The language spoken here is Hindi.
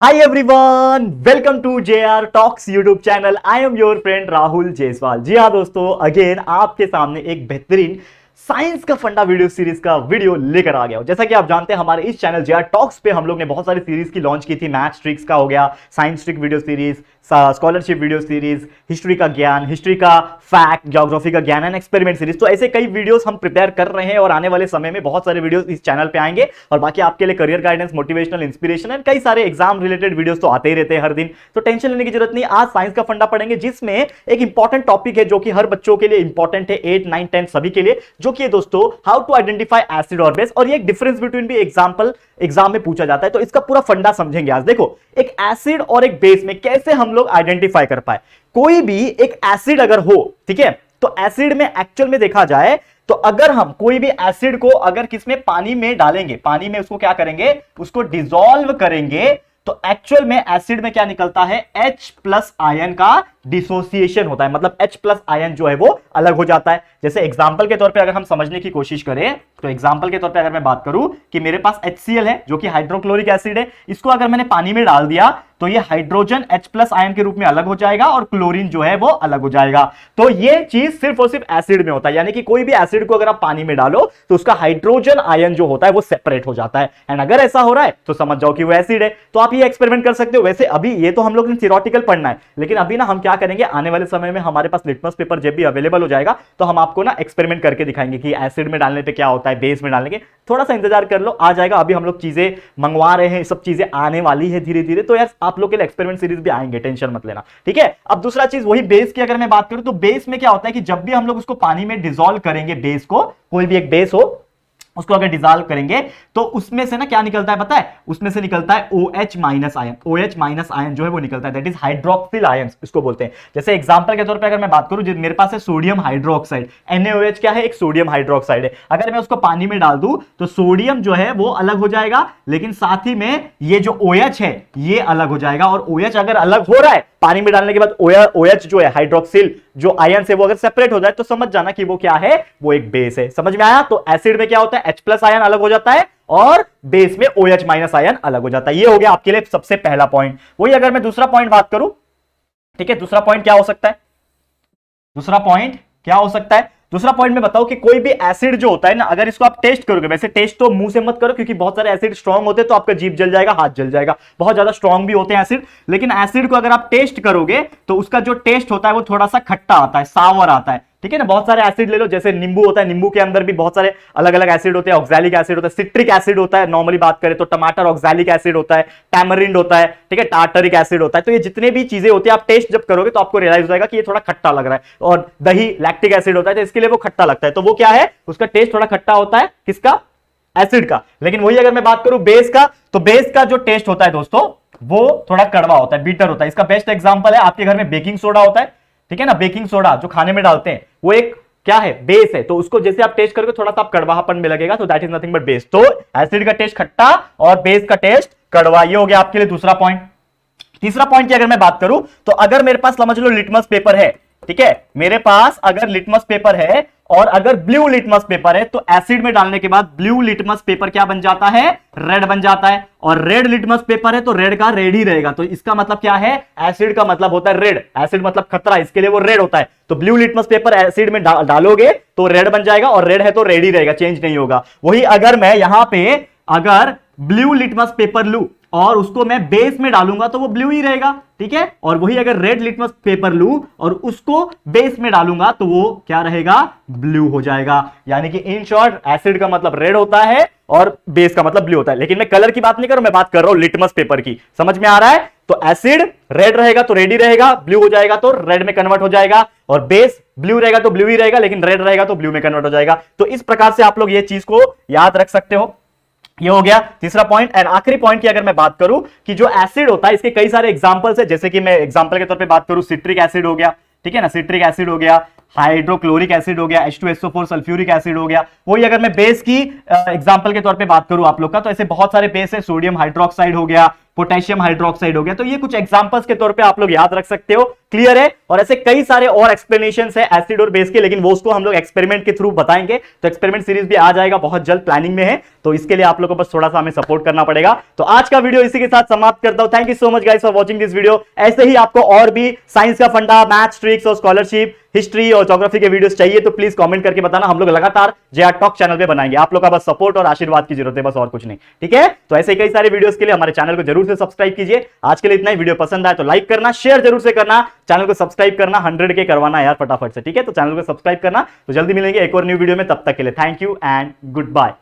Hi everyone, welcome to JR Talks YouTube channel. I am your friend Rahul Jaiswal. जी हाँ दोस्तों, अगेन आपके सामने एक बेहतरीन साइंस का फंडा वीडियो लेकर आ गया हूं। जैसा कि आप जानते हैं, हमारे इस चैनल JR टॉक्स पे हम लोग ने बहुत सारी सीरीज की लॉन्च की थी। मैथ्स ट्रिक्स का हो गया, science trick video series, scholarship video series, history का ज्ञान, हिस्ट्री का फैक्ट, ज्योग्राफी का ज्ञान एंड एक्सपेरिमेंट सीरीज। तो ऐसे कई वीडियोस हम प्रिपेयर कर रहे हैं और आने वाले समय में बहुत सारे वीडियोस इस चैनल पे आएंगे। और बाकी आपके लिए career guidance, motivational, inspiration and कई सारे एग्जाम रिलेटेड वीडियोस तो आते ही रहते हैं हर दिन। तो टेंशन लेने की जरूरत नहीं। आज साइंस का फंडा पढ़ेंगे, जिसमें एक इंपॉर्टेंट टॉपिक है जो कि हर बच्चों के लिए इंपॉर्टेंट है, 8, 9, 10 सभी के लिए, जो कि दोस्तों हाउ टू आइडेंटिफाई एसिड और बेस। और ये एक डिफरेंस बिटवीन भी एग्जाम में पूछा जाता है, तो इसका पूरा फंडा समझेंगे आज। देखो, एक एसिड और एक बेस में कैसे हम लोग आइडेंटिफाई कर पाए। कोई भी एक एसिड अगर हो, ठीक है, तो एसिड में एक्चुअल में देखा जाए तो अगर हम कोई भी एसिड को अगर किसमें पानी में डालेंगे, पानी में उसको क्या करेंगे, उसको डिसॉल्व करेंगे, तो एक्चुअल में एसिड में क्या निकलता है, H प्लस आयन का डिसोसिएशन होता है। मतलब H प्लस आयन जो है वो अलग हो जाता है। जैसे एग्जांपल के तौर पे अगर हम समझने की कोशिश करें, तो एग्जांपल के तौर पे अगर मैं बात करूं कि मेरे पास HCl है जो कि हाइड्रोक्लोरिक एसिड है, इसको अगर मैंने पानी में डाल दिया तो ये हाइड्रोजन H प्लस आयन के रूप में अलग हो जाएगा और क्लोरीन जो है वो अलग हो जाएगा। तो ये चीज सिर्फ और सिर्फ एसिड में होता है, यानी कि कोई भी एसिड को अगर आप पानी में डालो तो उसका हाइड्रोजन आयन जो होता है वो सेपरेट हो जाता है। एंड अगर ऐसा हो रहा है तो समझ जाओ कि वो एसिड है। तो आप ये एक्सपेरिमेंट कर सकते हो। वैसे अभी ये तो हम लोग ने थियोरेटिकल पढ़ना है, लेकिन अभी ना हम क्या करेंगे, आने वाले समय में हमारे पास लिटमस पेपर जब भी अवेलेबल हो जाएगा तो हम आपको ना एक्सपेरिमेंट करके दिखाएंगे कि एसिड में डालने पे क्या होता है, बेस में डालने के। थोड़ा सा इंतजार कर लो, आ जाएगा। अभी हम लोग चीजें मंगवा रहे हैं, सब चीजें आने वाली है धीरे धीरे। तो यार आप लोग के लिए एक्सपेरिमेंट सीरीज भी आएंगे, टेंशन मत लेना, ठीक है। अब दूसरा चीज, वही बेस की अगर मैं बात करूं तो बेस में क्या होता है कि जब भी हम लोग उसको पानी में डिसॉल्व करेंगे, बेस को, कोई भी एक बेस हो उसको अगर डिसॉल्व करेंगे तो उसमें से ना क्या निकलता है पता है, उसमें से निकलता है OH minus ion. OH minus ion जो है वो निकलता है, दैट इज हाइड्रोक्सिल आयन इसको बोलते हैं। जैसे एग्जांपल के तौर पे अगर मैं बात करूं, मेरे पास है सोडियम हाइड्रोक्साइड, NaOH क्या है, एक सोडियम हाइड्रोक्साइड है। अगर मैं उसको पानी में डाल दूं तो सोडियम जो है वो अलग हो जाएगा, लेकिन साथ ही में ये जो OH है ये अलग हो जाएगा। और OH अगर अलग हो रहा है पानी में डालने के बाद, OH जो है हाइड्रोक्सिल जो आयन से वो अगर सेपरेट हो जाए तो समझ जाना कि वो क्या है, वो एक बेस है। समझ में आया। तो एसिड में क्या होता है, H प्लस आयन अलग हो जाता है और बेस में OH माइनस आयन अलग हो जाता है। ये हो गया आपके लिए सबसे पहला पॉइंट। वही अगर मैं दूसरा पॉइंट बात करूं, ठीक है, दूसरा पॉइंट क्या हो सकता है, दूसरा पॉइंट क्या हो सकता है, दूसरा पॉइंट में बताओ कि कोई भी एसिड जो होता है ना, अगर इसको आप टेस्ट करोगे, वैसे टेस्ट तो मुंह से मत करो क्योंकि बहुत सारे एसिड स्ट्रांग होते हैं तो आपका जीभ जल जाएगा, हाथ जल जाएगा, बहुत ज्यादा स्ट्रांग भी होते हैं एसिड। लेकिन एसिड को अगर आप टेस्ट करोगे तो उसका जो टेस्ट होता है वो थोड़ा सा खट्टा आता है, सावर आता है, ठीक है ना। बहुत सारे एसिड ले लो, जैसे नींबू होता है, नींबू के अंदर भी बहुत सारे अलग अलग एसिड होते हैं, ऑक्सैलिक एसिड होता है, सिट्रिक एसिड होता है, नॉर्मली बात करें तो टमाटर ऑक्सैलिक एसिड होता है, टैमरिंड होता है, ठीक है, टार्टरिक एसिड होता है। तो ये जितने भी चीजें होती है आप टेस्ट जब करोगे तो आपको रियलाइज हो जाएगा कि ये थोड़ा खट्टा लग रहा है। और दही लैक्टिक एसिड होता है तो इसके लिए वो खट्टा लगता है, तो वो क्या है, उसका टेस्ट थोड़ा खट्टा होता है, किसका, एसिड का। लेकिन वही अगर मैं बात करूं बेस का, तो बेस का जो टेस्ट होता है दोस्तों वो थोड़ा कड़वा होता है, बीटर होता है। इसका बेस्ट एग्जांपल है, आपके घर में बेकिंग सोडा होता है, ठीक है ना, बेकिंग सोडा जो खाने में डालते हैं वो एक क्या है, बेस है। तो उसको जैसे आप टेस्ट करोगे थोड़ा सा आप कड़वापन में लगेगा, तो that is nothing but base. तो एसिड का टेस्ट खट्टा और बेस का टेस्ट कड़वा। ये हो गया आपके लिए दूसरा पॉइंट। तीसरा पॉइंट की अगर मैं बात करूं तो अगर मेरे पास समझ लो लिटमस पेपर है, ठीक है, मेरे पास अगर लिटमस पेपर है और अगर ब्लू लिटमस पेपर है, तो एसिड में डालने के बाद ब्लू लिटमस पेपर क्या बन जाता है, रेड बन जाता है। और रेड लिटमस पेपर है तो रेड का रेड ही रहेगा। तो इसका मतलब क्या है, एसिड का मतलब होता है रेड, एसिड मतलब खतरा, इसके लिए वो रेड होता है। तो ब्लू लिटमस पेपर एसिड में डालोगे तो रेड बन जाएगा, और रेड है तो रेड ही रहेगा, चेंज नहीं होगा। वही अगर मैं यहां पे अगर ब्लू लिटमस पेपर लू और उसको मैं बेस में डालूंगा तो वो ब्लू ही रहेगा, ठीक है। और वही अगर रेड लिटमस पेपर लूं और उसको बेस में डालूंगा तो वो क्या रहेगा, ब्लू हो जाएगा। यानी कि इन शॉर्ट एसिड का मतलब रेड होता है और बेस का मतलब ब्लू होता है। लेकिन मैं कलर की बात नहीं कर रहा हूं, मैं बात कर रहा हूं लिटमस पेपर की। समझ में आ रहा है। तो एसिड रेड रहेगा तो रेड ही रहेगा, ब्लू हो जाएगा तो रेड में कन्वर्ट हो जाएगा, और बेस ब्लू रहेगा तो ब्लू ही रहेगा, लेकिन रेड रहेगा तो ब्लू में कन्वर्ट हो जाएगा। तो इस प्रकार से आप लोग ये चीज को याद रख सकते हो। ये हो गया तीसरा पॉइंट। एंड आखिरी पॉइंट की अगर मैं बात करूं कि जो एसिड होता है इसके कई सारे एग्जांपल्स है। जैसे कि मैं एग्जांपल के तौर पे बात करूं, सिट्रिक एसिड हो गया, ठीक है ना, सिट्रिक एसिड हो गया, हाइड्रोक्लोरिक एसिड हो गया, H2SO4 सल्फ्यूरिक एसिड हो गया। वही अगर मैं बेस की एग्जांपल के तौर पे बात करूं आप लोग का, तो ऐसे बहुत सारे बेस है, सोडियम हाइड्रोक्साइड हो गया, पोटेशियम हाइड्रोक्साइड हो गया। तो ये कुछ एग्जांपल्स के तौर पे आप लोग याद रख सकते हो। क्लियर है? और ऐसे कई सारे और एक्सप्लेनेशन है एसिड और बेस के, लेकिन वो उसको हम लोग एक्सपेरिमेंट के थ्रू बताएंगे। तो एक्सपेरिमेंट सीरीज भी आ जाएगा, बहुत जल्द प्लानिंग में है। तो इसके लिए आप लोगों को बस थोड़ा सा हमें सपोर्ट करना पड़ेगा। तो आज का वीडियो इसी के साथ समाप्त करता हूं। Thank you so much guys for watching this video. ऐसे ही आपको और भी साइंस का फंडा, मैथ्स, ट्रिक्स और स्कॉलरशिप, हिस्ट्री और ज्योग्राफी के वीडियोस चाहिए तो प्लीज कमेंट करके बताना। हम लोग लगातार JR टॉक चैनल पे बनाएंगे। आप लोग का बस सपोर्ट और आशीर्वाद की जरूरत है, बस और कुछ नहीं। ठीक है? तो ऐसे कई सारे वीडियोस के लिए हमारे चैनल को जरूर से सब्सक्राइब कीजिए। आज के लिए इतना ही। वीडियो पसंद आए तो लाइक करना, शेयर जरूर से करना, चैनल को सब्सक्राइब करना, 100 के करवाना यार फटाफट से। ठीक है? तो चैनल को सब्सक्राइब करना। तो जल्दी मिलेंगे एक और न्यू वीडियो में, तब तक के लिए thank you and good bye.